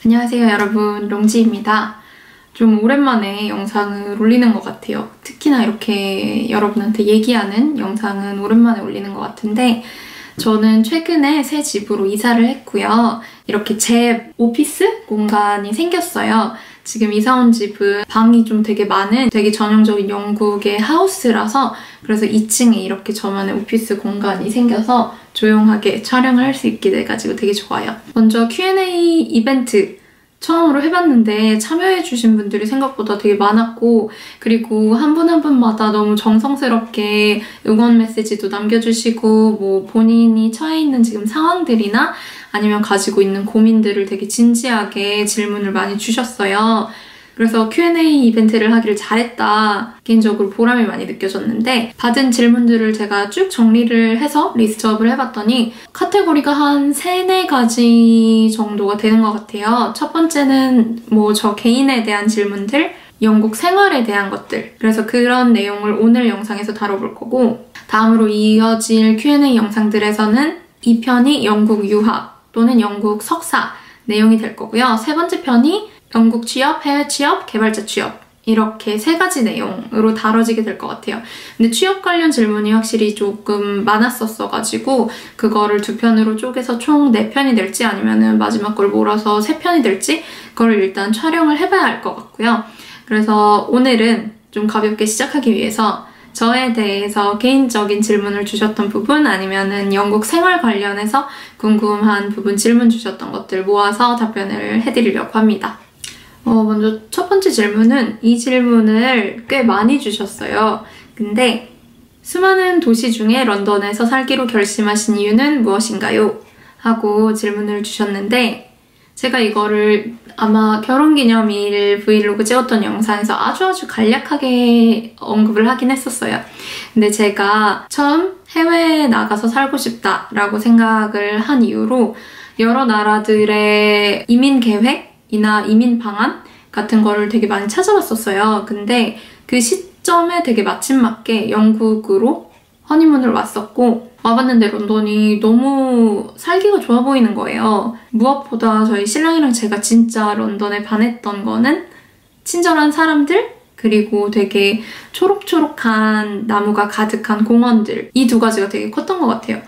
안녕하세요 여러분, 롱지입니다. 좀 오랜만에 영상을 올리는 것 같아요. 특히나 이렇게 여러분한테 얘기하는 영상은 오랜만에 올리는 것 같은데 저는 최근에 새 집으로 이사를 했고요. 이렇게 제 오피스 공간이 생겼어요. 지금 이사 온 집은 방이 좀 되게 많은 되게 전형적인 영국의 하우스라서 그래서 2층에 이렇게 저만의 오피스 공간이 생겨서 조용하게 촬영을 할 수 있게 돼가지고 되게 좋아요. 먼저 Q&A 이벤트 처음으로 해봤는데 참여해주신 분들이 생각보다 되게 많았고 그리고 한 분 한 분마다 너무 정성스럽게 응원 메시지도 남겨주시고 뭐 본인이 처해 있는 지금 상황들이나 아니면 가지고 있는 고민들을 되게 진지하게 질문을 많이 주셨어요. 그래서 Q&A 이벤트를 하기를 잘했다. 개인적으로 보람이 많이 느껴졌는데 받은 질문들을 제가 쭉 정리를 해서 리스트업을 해봤더니 카테고리가 한 3, 4가지 정도가 되는 것 같아요. 첫 번째는 뭐 저 개인에 대한 질문들, 영국 생활에 대한 것들. 그래서 그런 내용을 오늘 영상에서 다뤄볼 거고 다음으로 이어질 Q&A 영상들에서는 2편이 영국 유학 또는 영국 석사 내용이 될 거고요. 세 번째 편이 영국 취업, 해외 취업, 개발자 취업 이렇게 3가지 내용으로 다뤄지게 될 것 같아요. 근데 취업 관련 질문이 확실히 조금 많았었어가지고 그거를 2편으로 쪼개서 총 4편이 될지 아니면 마지막 걸 몰아서 3편이 될지 그걸 일단 촬영을 해봐야 할 것 같고요. 그래서 오늘은 좀 가볍게 시작하기 위해서 저에 대해서 개인적인 질문을 주셨던 부분 아니면은 영국 생활 관련해서 궁금한 부분 질문 주셨던 것들 모아서 답변을 해드리려고 합니다. 먼저 첫 번째 질문은 이 질문을 꽤 많이 주셨어요. 근데 수많은 도시 중에 런던에서 살기로 결심하신 이유는 무엇인가요? 하고 질문을 주셨는데 제가 이거를 아마 결혼기념일 브이로그 찍었던 영상에서 아주 간략하게 언급을 하긴 했었어요. 근데 제가 처음 해외에 나가서 살고 싶다라고 생각을 한 이유로 여러 나라들의 이민 계획이나 이민 방안 같은 거를 되게 많이 찾아봤었어요. 근데 그 시점에 되게 마침 맞게 영국으로 허니문을 왔었고 와봤는데 런던이 너무 살기가 좋아 보이는 거예요. 무엇보다 저희 신랑이랑 제가 진짜 런던에 반했던 거는 친절한 사람들 그리고 되게 초록초록한 나무가 가득한 공원들 이 2가지가 되게 컸던 것 같아요.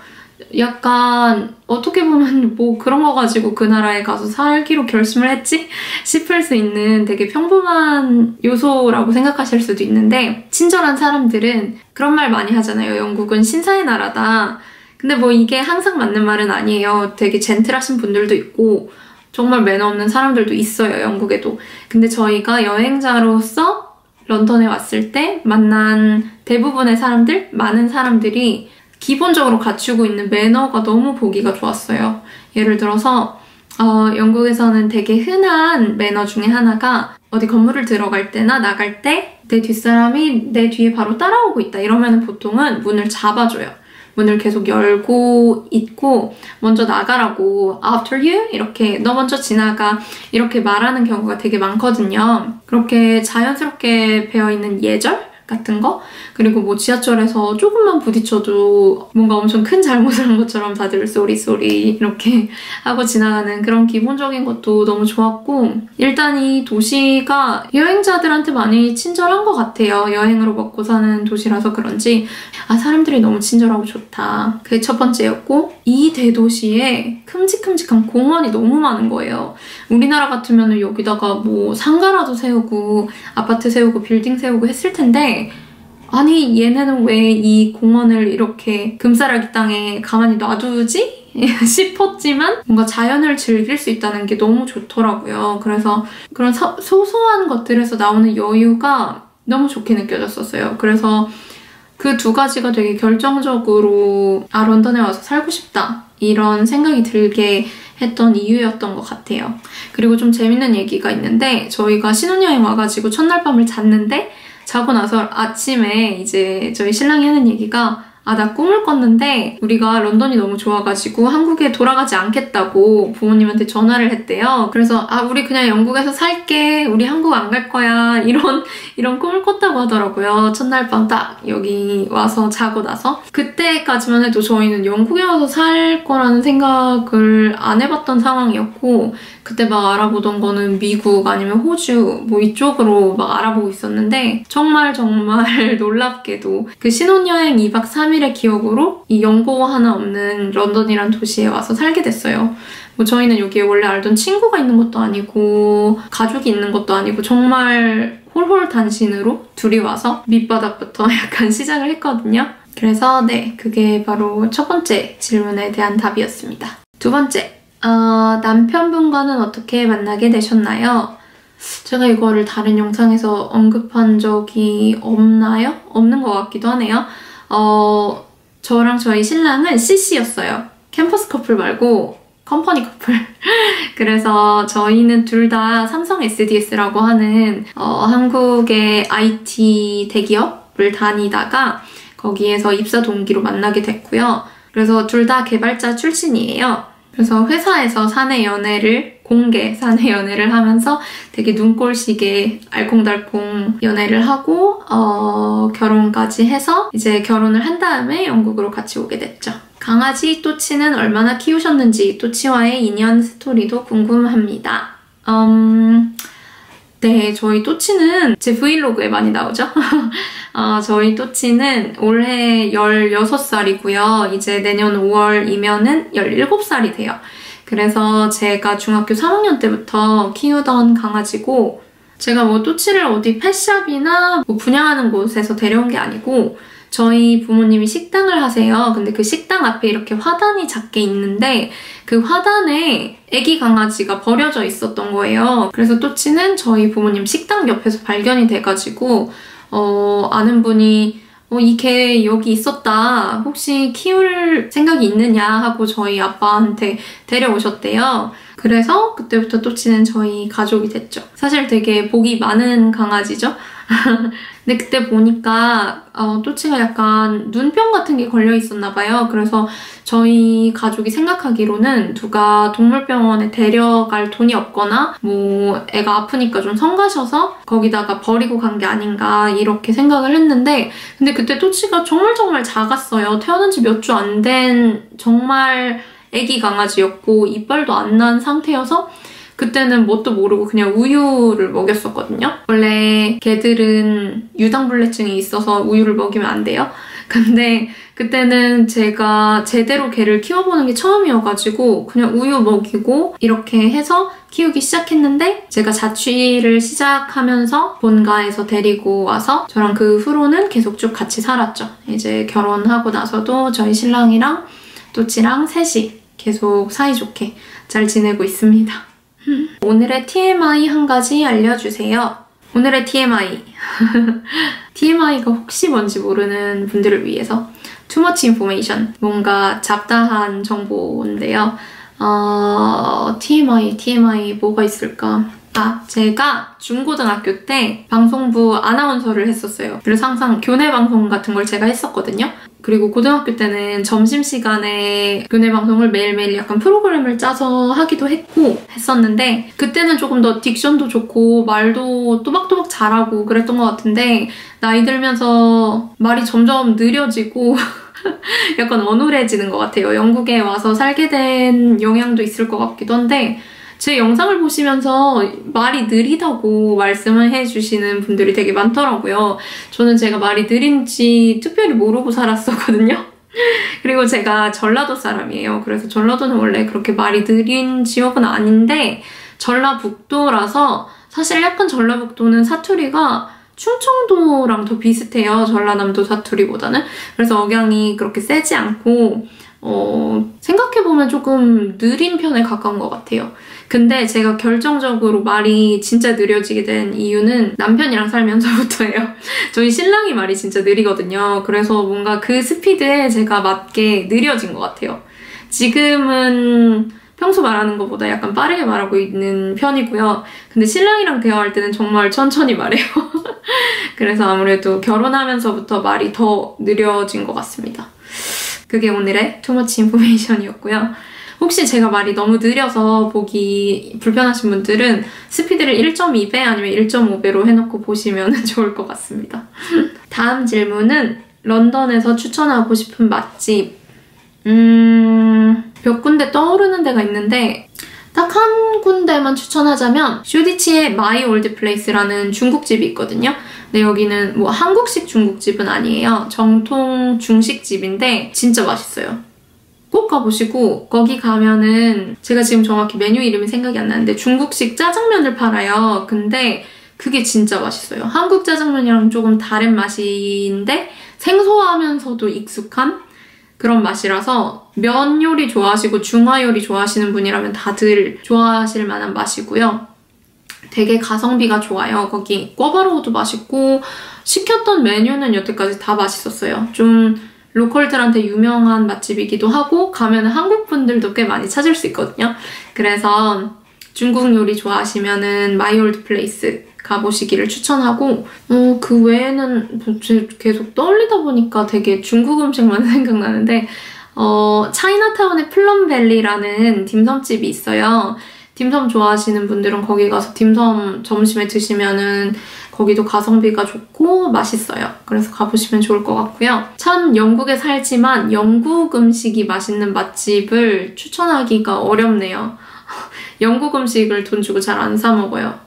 약간 어떻게 보면 뭐 그런 거 가지고 그 나라에 가서 살기로 결심을 했지? 싶을 수 있는 되게 평범한 요소라고 생각하실 수도 있는데 친절한 사람들은 그런 말 많이 하잖아요. 영국은 신사의 나라다. 근데 뭐 이게 항상 맞는 말은 아니에요. 되게 젠틀하신 분들도 있고 정말 매너 없는 사람들도 있어요. 영국에도. 근데 저희가 여행자로서 런던에 왔을 때 만난 대부분의 사람들, 많은 사람들이 기본적으로 갖추고 있는 매너가 너무 보기가 좋았어요. 예를 들어서 영국에서는 되게 흔한 매너 중에 하나가 어디 건물을 들어갈 때나 나갈 때 내 뒷사람이 내 뒤에 바로 따라오고 있다 이러면 보통은 문을 잡아줘요. 문을 계속 열고 있고 먼저 나가라고 after you 이렇게 너 먼저 지나가 이렇게 말하는 경우가 되게 많거든요. 그렇게 자연스럽게 배어있는 예절? 같은 거? 그리고 뭐 지하철에서 조금만 부딪혀도 뭔가 엄청 큰 잘못을 한 것처럼 다들 쏘리 이렇게 하고 지나가는 그런 기본적인 것도 너무 좋았고 일단 이 도시가 여행자들한테 많이 친절한 것 같아요. 여행으로 먹고 사는 도시라서 그런지 사람들이 너무 친절하고 좋다. 그게 첫 번째였고 이 대도시에 큼직큼직한 공원이 너무 많은 거예요. 우리나라 같으면 여기다가 뭐 상가라도 세우고 아파트 세우고 빌딩 세우고 했을 텐데 아니 얘네는 왜 이 공원을 이렇게 금싸라기 땅에 가만히 놔두지? 싶었지만 뭔가 자연을 즐길 수 있다는 게 너무 좋더라고요. 그래서 그런 소소한 것들에서 나오는 여유가 너무 좋게 느껴졌었어요. 그래서 그 2가지가 되게 결정적으로 런던에 와서 살고 싶다 이런 생각이 들게 했던 이유였던 것 같아요. 그리고 좀 재밌는 얘기가 있는데 저희가 신혼여행 와가지고 첫날 밤을 잤는데 자고 나서 아침에 이제 저희 신랑이 하는 얘기가 나 꿈을 꿨는데 우리가 런던이 너무 좋아가지고 한국에 돌아가지 않겠다고 부모님한테 전화를 했대요. 그래서 우리 그냥 영국에서 살게. 우리 한국 안 갈 거야. 이런 꿈을 꿨다고 하더라고요. 첫날 밤 딱 여기 와서 자고 나서. 그때까지만 해도 저희는 영국에 와서 살 거라는 생각을 안 해봤던 상황이었고 그때 막 알아보던 거는 미국 아니면 호주 뭐 이쪽으로 막 알아보고 있었는데 정말 놀랍게도 그 신혼여행 2박 3일의 기억으로 이 연고 하나 없는 런던이란 도시에 와서 살게 됐어요. 뭐 저희는 여기에 원래 알던 친구가 있는 것도 아니고 가족이 있는 것도 아니고 정말 홀홀단신으로 둘이 와서 밑바닥부터 약간 시작을 했거든요. 그래서 네, 그게 바로 첫 번째 질문에 대한 답이었습니다. 두 번째, 남편분과는 어떻게 만나게 되셨나요? 제가 이거를 다른 영상에서 언급한 적이 없나요? 없는 것 같기도 하네요. 저랑 저희 신랑은 CC였어요. 캠퍼스 커플 말고 컴퍼니 커플. 그래서 저희는 둘 다 삼성 SDS라고 하는 한국의 IT 대기업을 다니다가 거기에서 입사 동기로 만나게 됐고요. 그래서 둘 다 개발자 출신이에요. 그래서 회사에서 사내 연애를, 공개 사내 연애를 하면서 되게 눈꼴시게 알콩달콩 연애를 하고 결혼까지 해서 이제 결혼을 한 다음에 영국으로 같이 오게 됐죠. 강아지 또치는 얼마나 키우셨는지 또치와의 인연 스토리도 궁금합니다. 네, 저희 또치는 제 브이로그에 많이 나오죠? 저희 또치는 올해 16살이고요. 이제 내년 5월이면은 17살이 돼요. 그래서 제가 중학교 3학년 때부터 키우던 강아지고 제가 뭐 또치를 어디 펫샵이나 뭐 분양하는 곳에서 데려온 게 아니고 저희 부모님이 식당을 하세요. 근데 그 식당 앞에 이렇게 화단이 작게 있는데 그 화단에 애기 강아지가 버려져 있었던 거예요. 그래서 또치는 저희 부모님 식당 옆에서 발견이 돼가지고 아는 분이 이 개 여기 있었다. 혹시 키울 생각이 있느냐 하고 저희 아빠한테 데려오셨대요. 그래서 그때부터 또치는 저희 가족이 됐죠. 사실 되게 복이 많은 강아지죠. 근데 그때 보니까 또치가 약간 눈병 같은 게 걸려 있었나 봐요. 그래서 저희 가족이 생각하기로는 누가 동물병원에 데려갈 돈이 없거나 뭐 애가 아프니까 좀 성가셔서 거기다가 버리고 간 게 아닌가 이렇게 생각을 했는데 근데 그때 또치가 정말 작았어요. 태어난 지 몇 주 안 된 정말 애기 강아지였고 이빨도 안 난 상태여서 그때는 뭣도 모르고 그냥 우유를 먹였었거든요. 원래 개들은 유당불내증이 있어서 우유를 먹이면 안 돼요. 근데 그때는 제가 제대로 개를 키워보는 게 처음이어가지고 그냥 우유 먹이고 이렇게 해서 키우기 시작했는데 제가 자취를 시작하면서 본가에서 데리고 와서 저랑 그 후로는 계속 쭉 같이 살았죠. 이제 결혼하고 나서도 저희 신랑이랑 또치랑 셋이 계속 사이좋게 잘 지내고 있습니다. 오늘의 TMI 한 가지 알려주세요. 오늘의 TMI. TMI가 혹시 뭔지 모르는 분들을 위해서 Too much information. 뭔가 잡다한 정보인데요. TMI 뭐가 있을까? 제가 중고등학교 때 방송부 아나운서를 했었어요. 그래서 항상 교내 방송 같은 걸 제가 했었거든요. 그리고 고등학교 때는 점심시간에 교내 방송을 매일매일 약간 프로그램을 짜서 하기도 했었는데 그때는 조금 더 딕션도 좋고 말도 또박또박 잘하고 그랬던 것 같은데 나이 들면서 말이 점점 느려지고 약간 어눌해지는 것 같아요. 영국에 와서 살게 된 영향도 있을 것 같기도 한데 제 영상을 보시면서 말이 느리다고 말씀을 해주시는 분들이 되게 많더라고요. 저는 제가 말이 느린지 특별히 모르고 살았었거든요. 그리고 제가 전라도 사람이에요. 그래서 전라도는 원래 그렇게 말이 느린 지역은 아닌데 전라북도라서 사실 약간 전라북도는 사투리가 충청도랑 더 비슷해요. 전라남도 사투리보다는. 그래서 억양이 그렇게 세지 않고 생각해보면 조금 느린 편에 가까운 것 같아요. 근데 제가 결정적으로 말이 진짜 느려지게 된 이유는 남편이랑 살면서부터예요. 저희 신랑이 말이 진짜 느리거든요. 그래서 뭔가 그 스피드에 제가 맞게 느려진 것 같아요. 지금은 평소 말하는 것보다 약간 빠르게 말하고 있는 편이고요. 근데 신랑이랑 대화할 때는 정말 천천히 말해요. 그래서 아무래도 결혼하면서부터 말이 더 느려진 것 같습니다. 그게 오늘의 투머치 인포메이션이었고요. 혹시 제가 말이 너무 느려서 보기 불편하신 분들은 스피드를 1.2배 아니면 1.5배로 해놓고 보시면 좋을 것 같습니다. 다음 질문은 런던에서 추천하고 싶은 맛집. 몇 군데 떠오르는 데가 있는데 딱 한 군데만 추천하자면 슈디치의 마이 올드 플레이스라는 중국집이 있거든요. 근데 여기는 뭐 한국식 중국집은 아니에요. 정통 중식집인데 진짜 맛있어요. 꼭 가보시고 거기 가면은 제가 지금 정확히 메뉴 이름이 생각이 안 나는데 중국식 짜장면을 팔아요. 근데 그게 진짜 맛있어요. 한국 짜장면이랑 조금 다른 맛인데 생소하면서도 익숙한 그런 맛이라서 면 요리 좋아하시고 중화 요리 좋아하시는 분이라면 다들 좋아하실 만한 맛이고요. 되게 가성비가 좋아요. 거기 꿔바로우도 맛있고 시켰던 메뉴는 여태까지 다 맛있었어요. 좀 로컬들한테 유명한 맛집이기도 하고 가면 한국 분들도 꽤 많이 찾을 수 있거든요. 그래서 중국 요리 좋아하시면은 마이 올드 플레이스 가보시기를 추천하고 그 외에는 계속 떠올리다 보니까 되게 중국 음식만 생각나는데 차이나타운의 플럼밸리라는 딤섬집이 있어요. 딤섬 좋아하시는 분들은 거기 가서 딤섬 점심에 드시면은 거기도 가성비가 좋고 맛있어요. 그래서 가보시면 좋을 것 같고요. 참 영국에 살지만 영국 음식이 맛있는 맛집을 추천하기가 어렵네요. 영국 음식을 돈 주고 잘 안 사 먹어요.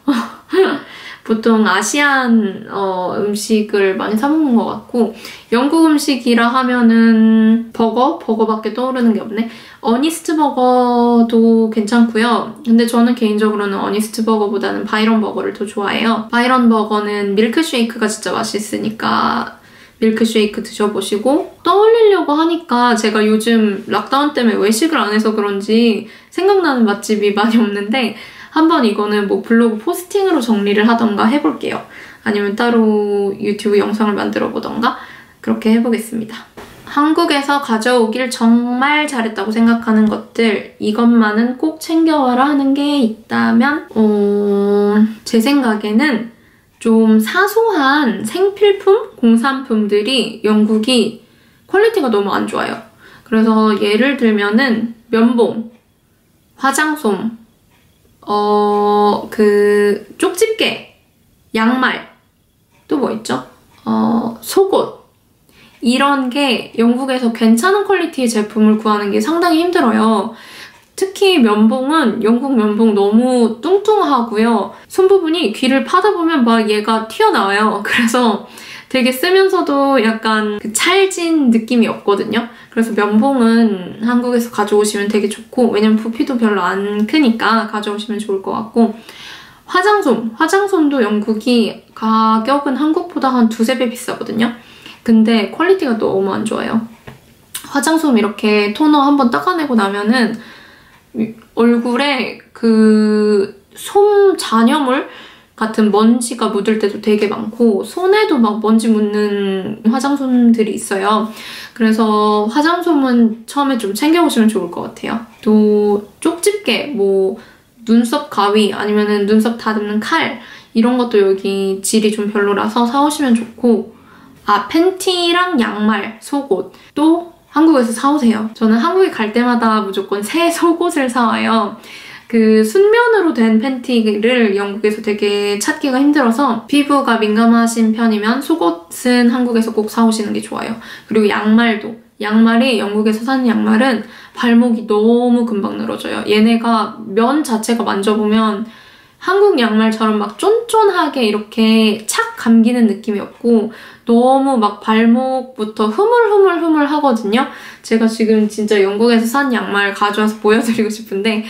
보통 아시안 음식을 많이 사 먹는 것 같고 영국 음식이라 하면은 버거밖에 떠오르는 게 없네. 어니스트 버거도 괜찮고요. 근데 저는 개인적으로는 어니스트 버거보다는 바이런 버거를 더 좋아해요. 바이런 버거는 밀크쉐이크가 진짜 맛있으니까 밀크쉐이크 드셔보시고 떠올리려고 하니까 제가 요즘 락다운 때문에 외식을 안 해서 그런지 생각나는 맛집이 많이 없는데 한번 이거는 뭐 블로그 포스팅으로 정리를 하던가 해볼게요. 아니면 따로 유튜브 영상을 만들어 보던가 그렇게 해보겠습니다. 한국에서 가져오길 정말 잘했다고 생각하는 것들 이것만은 꼭 챙겨와라 하는 게 있다면 제 생각에는 좀 사소한 생필품, 공산품들이 영국이 퀄리티가 너무 안 좋아요. 그래서 예를 들면은 면봉, 화장솜, 쪽집게, 양말, 또 뭐 있죠? 속옷 이런 게 영국에서 괜찮은 퀄리티의 제품을 구하는 게 상당히 힘들어요. 특히 면봉은 영국 면봉 너무 뚱뚱하고요. 손부분이 귀를 파다 보면 막 얘가 튀어나와요. 그래서 되게 쓰면서도 약간 찰진 느낌이 없거든요. 그래서 면봉은 한국에서 가져오시면 되게 좋고 왜냐면 부피도 별로 안 크니까 가져오시면 좋을 것 같고 화장솜도 영국이 가격은 한국보다 한 두세 배 비싸거든요. 근데 퀄리티가 너무 안 좋아요. 화장솜 이렇게 토너 한번 닦아내고 나면은 얼굴에 솜 잔여물 같은 먼지가 묻을 때도 되게 많고 손에도 막 먼지 묻는 화장솜들이 있어요. 그래서 화장솜은 처음에 좀 챙겨오시면 좋을 것 같아요. 또 쪽집게, 뭐 눈썹 가위 아니면은 눈썹 다듬는 칼 이런 것도 여기 질이 좀 별로라서 사오시면 좋고 팬티랑 양말, 속옷 또 한국에서 사오세요. 저는 한국에 갈 때마다 무조건 새 속옷을 사와요. 순면으로 된 팬티를 영국에서 되게 찾기가 힘들어서 피부가 민감하신 편이면 속옷은 한국에서 꼭 사오시는 게 좋아요. 그리고 양말이 영국에서 사는 양말은 발목이 너무 금방 늘어져요. 얘네가 면 자체가 만져보면 한국 양말처럼 막 쫀쫀하게 이렇게 착 감기는 느낌이 없고 너무 막 발목부터 흐물흐물 하거든요. 제가 지금 진짜 영국에서 산 양말 가져와서 보여드리고 싶은데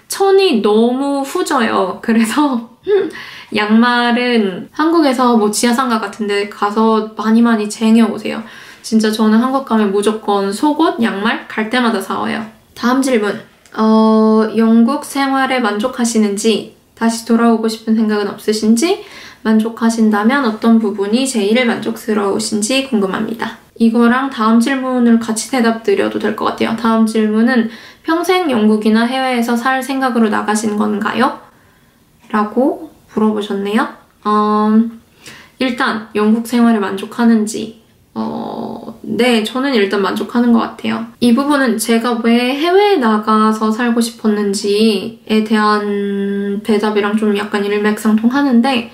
천이 너무 후져요. 그래서 양말은 한국에서 뭐 지하상가 같은 데 가서 많이 쟁여오세요. 진짜 저는 한국 가면 무조건 속옷, 양말 갈 때마다 사와요. 다음 질문. 영국 생활에 만족하시는지 다시 돌아오고 싶은 생각은 없으신지 만족하신다면 어떤 부분이 제일 만족스러우신지 궁금합니다. 이거랑 다음 질문을 같이 대답드려도 될 것 같아요. 다음 질문은 평생 영국이나 해외에서 살 생각으로 나가신 건가요? 라고 물어보셨네요. 일단 영국 생활에 만족하는지 네, 저는 일단 만족하는 것 같아요. 이 부분은 제가 왜 해외에 나가서 살고 싶었는지에 대한 대답이랑 좀 약간 일맥상통하는데,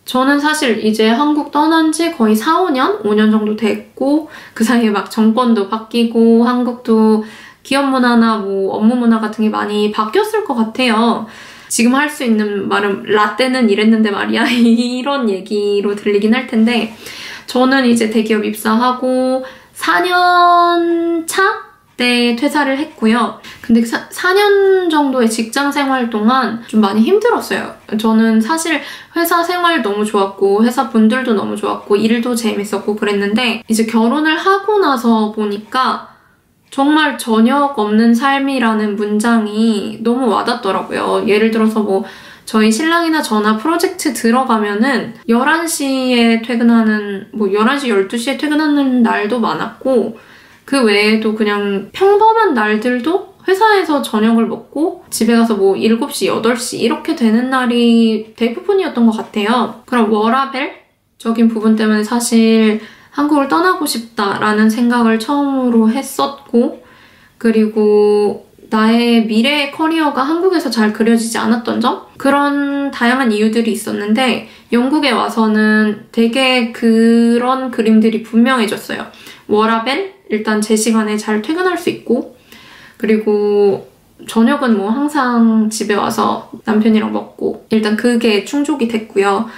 저는 사실 이제 한국 떠난 지 거의 4, 5년 정도 됐고, 그 사이에 막 정권도 바뀌고, 한국도 기업 문화나 뭐 업무 문화 같은 게 많이 바뀌었을 것 같아요. 지금 할 수 있는 말은 라떼는 이랬는데 말이야 이런 얘기로 들리긴 할 텐데, 저는 이제 대기업 입사하고 4년 차 때 퇴사를 했고요. 근데 4년 정도의 직장 생활 동안 좀 많이 힘들었어요. 저는 사실 회사 생활 너무 좋았고 회사 분들도 너무 좋았고 일도 재밌었고 그랬는데, 이제 결혼을 하고 나서 보니까 정말 저녁 없는 삶이라는 문장이 너무 와닿더라고요. 예를 들어서 뭐 저희 신랑이나 저나 프로젝트 들어가면은 11시에 퇴근하는, 뭐 11시, 12시에 퇴근하는 날도 많았고, 그 외에도 그냥 평범한 날들도 회사에서 저녁을 먹고 집에 가서 뭐 7시, 8시 이렇게 되는 날이 대부분이었던 것 같아요. 그럼 워라밸적인 부분 때문에 사실 한국을 떠나고 싶다라는 생각을 처음으로 했었고, 그리고 나의 미래의 커리어가 한국에서 잘 그려지지 않았던 점? 그런 다양한 이유들이 있었는데, 영국에 와서는 되게 그런 그림들이 분명해졌어요. 워라밸? 일단 제 시간에 잘 퇴근할 수 있고, 그리고 저녁은 뭐 항상 집에 와서 남편이랑 먹고, 일단 그게 충족이 됐고요.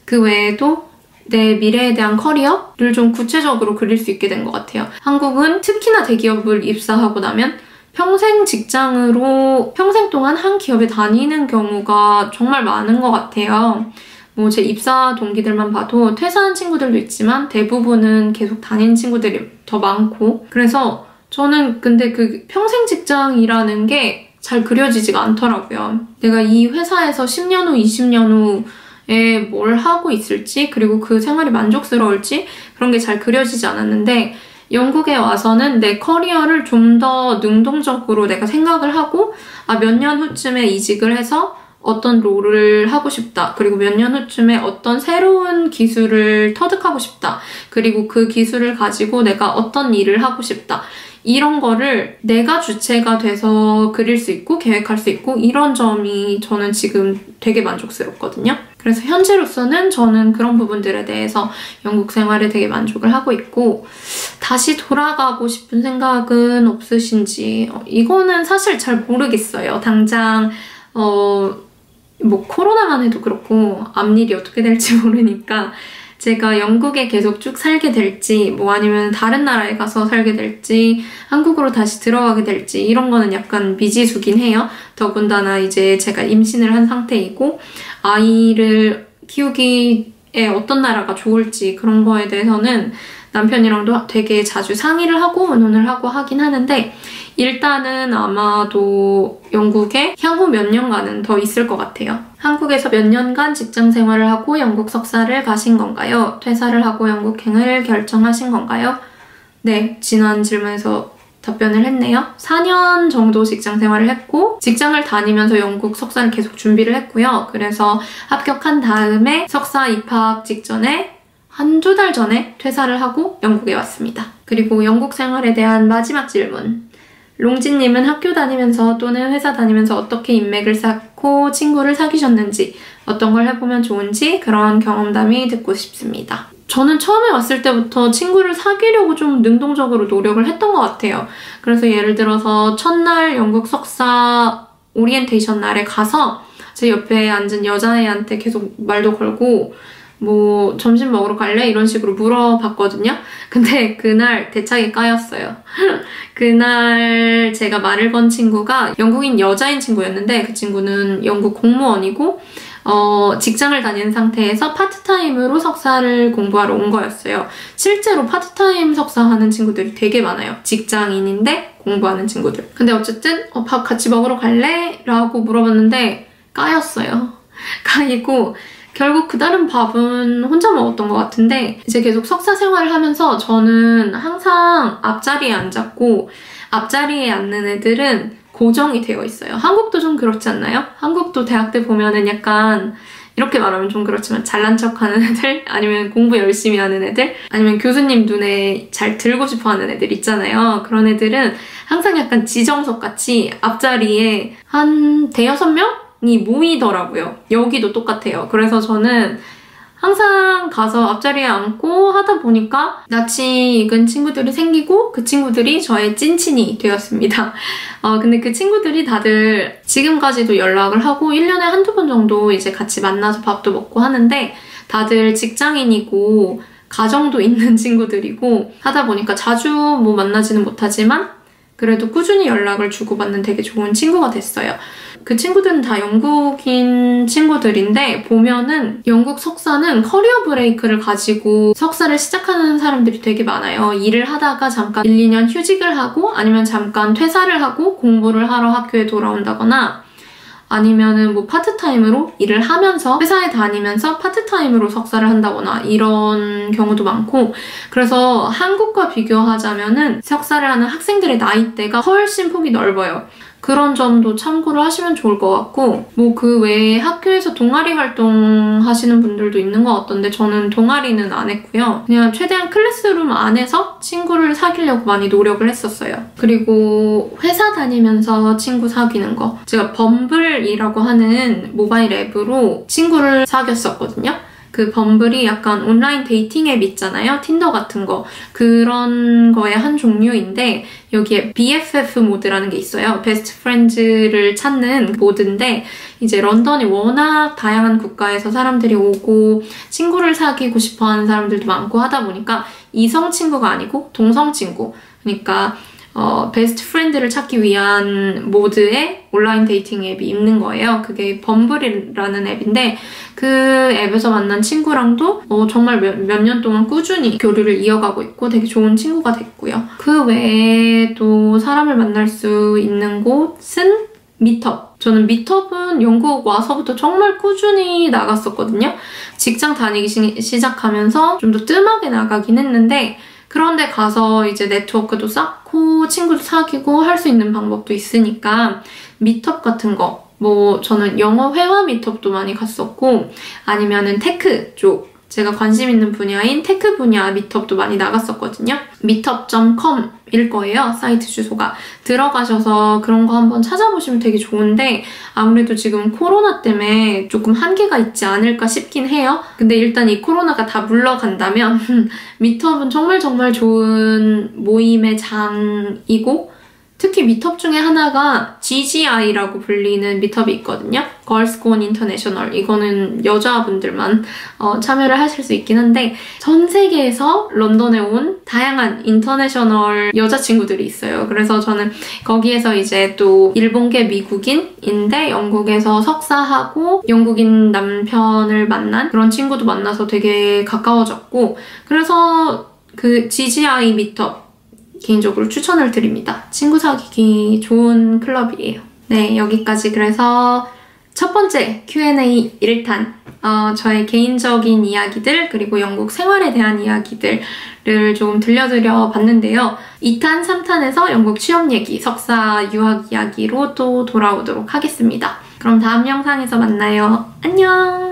그 외에도 내 미래에 대한 커리어를 좀 구체적으로 그릴 수 있게 된 것 같아요. 한국은 특히나 대기업을 입사하고 나면 평생 직장으로 평생 동안 한 기업에 다니는 경우가 정말 많은 것 같아요. 뭐 제 입사 동기들만 봐도 퇴사한 친구들도 있지만 대부분은 계속 다닌 친구들이 더 많고, 그래서 저는 근데 그 평생 직장이라는 게 잘 그려지지가 않더라고요. 내가 이 회사에서 10년 후, 20년 후에 뭘 하고 있을지, 그리고 그 생활이 만족스러울지 그런 게 잘 그려지지 않았는데, 영국에 와서는 내 커리어를 좀 더 능동적으로 내가 생각을 하고, 몇 년 후쯤에 이직을 해서 어떤 롤을 하고 싶다. 그리고 몇 년 후쯤에 어떤 새로운 기술을 터득하고 싶다. 그리고 그 기술을 가지고 내가 어떤 일을 하고 싶다. 이런 거를 내가 주체가 돼서 그릴 수 있고 계획할 수 있고, 이런 점이 저는 지금 되게 만족스럽거든요. 그래서 현재로서는 저는 그런 부분들에 대해서 영국 생활에 되게 만족을 하고 있고, 다시 돌아가고 싶은 생각은 없으신지 이거는 사실 잘 모르겠어요. 당장 뭐 코로나만 해도 그렇고 앞일이 어떻게 될지 모르니까 제가 영국에 계속 쭉 살게 될지, 뭐 아니면 다른 나라에 가서 살게 될지, 한국으로 다시 들어가게 될지, 이런 거는 약간 미지수긴 해요. 더군다나 이제 제가 임신을 한 상태이고 아이를 키우기에 어떤 나라가 좋을지 그런 거에 대해서는 남편이랑도 되게 자주 상의를 하고 의논을 하고 하긴 하는데, 일단은 아마도 영국에 향후 몇 년간은 더 있을 것 같아요. 한국에서 몇 년간 직장 생활을 하고 영국 석사를 가신 건가요? 퇴사를 하고 영국행을 결정하신 건가요? 네, 지난 질문에서 답변을 했네요. 4년 정도 직장 생활을 했고, 직장을 다니면서 영국 석사를 계속 준비를 했고요. 그래서 합격한 다음에 석사 입학 직전에 한두 달 전에 퇴사를 하고 영국에 왔습니다. 그리고 영국 생활에 대한 마지막 질문. 롱지님은 학교 다니면서 또는 회사 다니면서 어떻게 인맥을 쌓고 친구를 사귀셨는지, 어떤 걸 해보면 좋은지 그런 경험담이 듣고 싶습니다. 저는 처음에 왔을 때부터 친구를 사귀려고 좀 능동적으로 노력을 했던 것 같아요. 그래서 예를 들어서 첫날 영국 석사 오리엔테이션 날에 가서 제 옆에 앉은 여자애한테 계속 말도 걸고, 뭐 점심 먹으러 갈래? 이런 식으로 물어봤거든요. 근데 그날 대차게 까였어요. 그날 제가 말을 건 친구가 영국인 여자인 친구였는데, 그 친구는 영국 공무원이고 직장을 다니는 상태에서 파트타임으로 석사를 공부하러 온 거였어요. 실제로 파트타임 석사 하는 친구들이 되게 많아요. 직장인인데 공부하는 친구들. 근데 어쨌든 밥 같이 먹으러 갈래? 라고 물어봤는데 까였어요. 까이고 결국 그날은 밥은 혼자 먹었던 것 같은데, 이제 계속 석사 생활을 하면서 저는 항상 앞자리에 앉았고, 앞자리에 앉는 애들은 고정이 되어 있어요. 한국도 좀 그렇지 않나요? 한국도 대학 때 보면은 약간 이렇게 말하면 좀 그렇지만 잘난 척하는 애들, 아니면 공부 열심히 하는 애들, 아니면 교수님 눈에 잘 들고 싶어 하는 애들 있잖아요. 그런 애들은 항상 약간 지정석같이 앞자리에 한 대여섯 명이 모이더라고요. 여기도 똑같아요. 그래서 저는 항상 가서 앞자리에 앉고 하다 보니까 낯이 익은 친구들이 생기고 그 친구들이 저의 찐친이 되었습니다. 근데 그 친구들이 다들 지금까지도 연락을 하고 1년에 한두 번 정도 이제 같이 만나서 밥도 먹고 하는데 다들 직장인이고 가정도 있는 친구들이고 하다 보니까 자주 뭐 만나지는 못하지만 그래도 꾸준히 연락을 주고받는 되게 좋은 친구가 됐어요. 그 친구들은 다 영국인 친구들인데 보면은 영국 석사는 커리어 브레이크를 가지고 석사를 시작하는 사람들이 되게 많아요. 일을 하다가 잠깐 1, 2년 휴직을 하고 아니면 잠깐 퇴사를 하고 공부를 하러 학교에 돌아온다거나 아니면은 뭐 파트타임으로 일을 하면서 회사에 다니면서 파트타임으로 석사를 한다거나 이런 경우도 많고 그래서 한국과 비교하자면은 석사를 하는 학생들의 나이대가 훨씬 폭이 넓어요. 그런 점도 참고를 하시면 좋을 것 같고 뭐 그 외에 학교에서 동아리 활동하시는 분들도 있는 것 같던데 저는 동아리는 안 했고요. 그냥 최대한 클래스룸 안에서 친구를 사귀려고 많이 노력을 했었어요. 그리고 회사 다니면서 친구 사귀는 거 제가 범블이라고 하는 모바일 앱으로 친구를 사귀었었거든요. 그 범블이 약간 온라인 데이팅 앱 있잖아요. 틴더 같은 거. 그런 거의 한 종류인데 여기에 BFF 모드라는 게 있어요. 베스트 프렌즈를 찾는 모드인데 이제 런던이 워낙 다양한 국가에서 사람들이 오고 친구를 사귀고 싶어하는 사람들도 많고 하다 보니까 이성 친구가 아니고 동성 친구. 그러니까 베스트 프렌드를 찾기 위한 모드의 온라인 데이팅 앱이 있는 거예요. 그게 범블이라는 앱인데 그 앱에서 만난 친구랑도 정말 몇 년 동안 꾸준히 교류를 이어가고 있고 되게 좋은 친구가 됐고요. 그 외에 또 사람을 만날 수 있는 곳은 미트업. 저는 미트업은 영국 와서부터 정말 꾸준히 나갔었거든요. 직장 다니기 시작하면서 좀 더 뜸하게 나가긴 했는데 그런데 가서 이제 네트워크도 쌓고 친구도 사귀고 할 수 있는 방법도 있으니까 미트업 같은 거 뭐 저는 영어 회화 미트업도 많이 갔었고 아니면은 테크 쪽 제가 관심 있는 분야인 테크 분야 미트업도 많이 나갔었거든요. meetup.com일 거예요. 사이트 주소가. 들어가셔서 그런 거 한번 찾아보시면 되게 좋은데 아무래도 지금 코로나 때문에 조금 한계가 있지 않을까 싶긴 해요. 근데 일단 이 코로나가 다 물러간다면 미트업은 정말 좋은 모임의 장이고 특히 미트업 중에 하나가 GGI라고 불리는 미트업이 있거든요. Girls Gone International. 이거는 여자분들만 참여를 하실 수 있긴 한데 전 세계에서 런던에 온 다양한 인터내셔널 여자친구들이 있어요. 그래서 저는 거기에서 이제 또 일본계 미국인인데 영국에서 석사하고 영국인 남편을 만난 그런 친구도 만나서 되게 가까워졌고 그래서 그 GGI 미트업 개인적으로 추천을 드립니다. 친구 사귀기 좋은 클럽이에요. 네, 여기까지 그래서 첫 번째 Q&A 1탄 저의 개인적인 이야기들 그리고 영국 생활에 대한 이야기들을 좀 들려드려 봤는데요. 2탄, 3탄에서 영국 취업 얘기, 석사 유학 이야기로 또 돌아오도록 하겠습니다. 그럼 다음 영상에서 만나요. 안녕!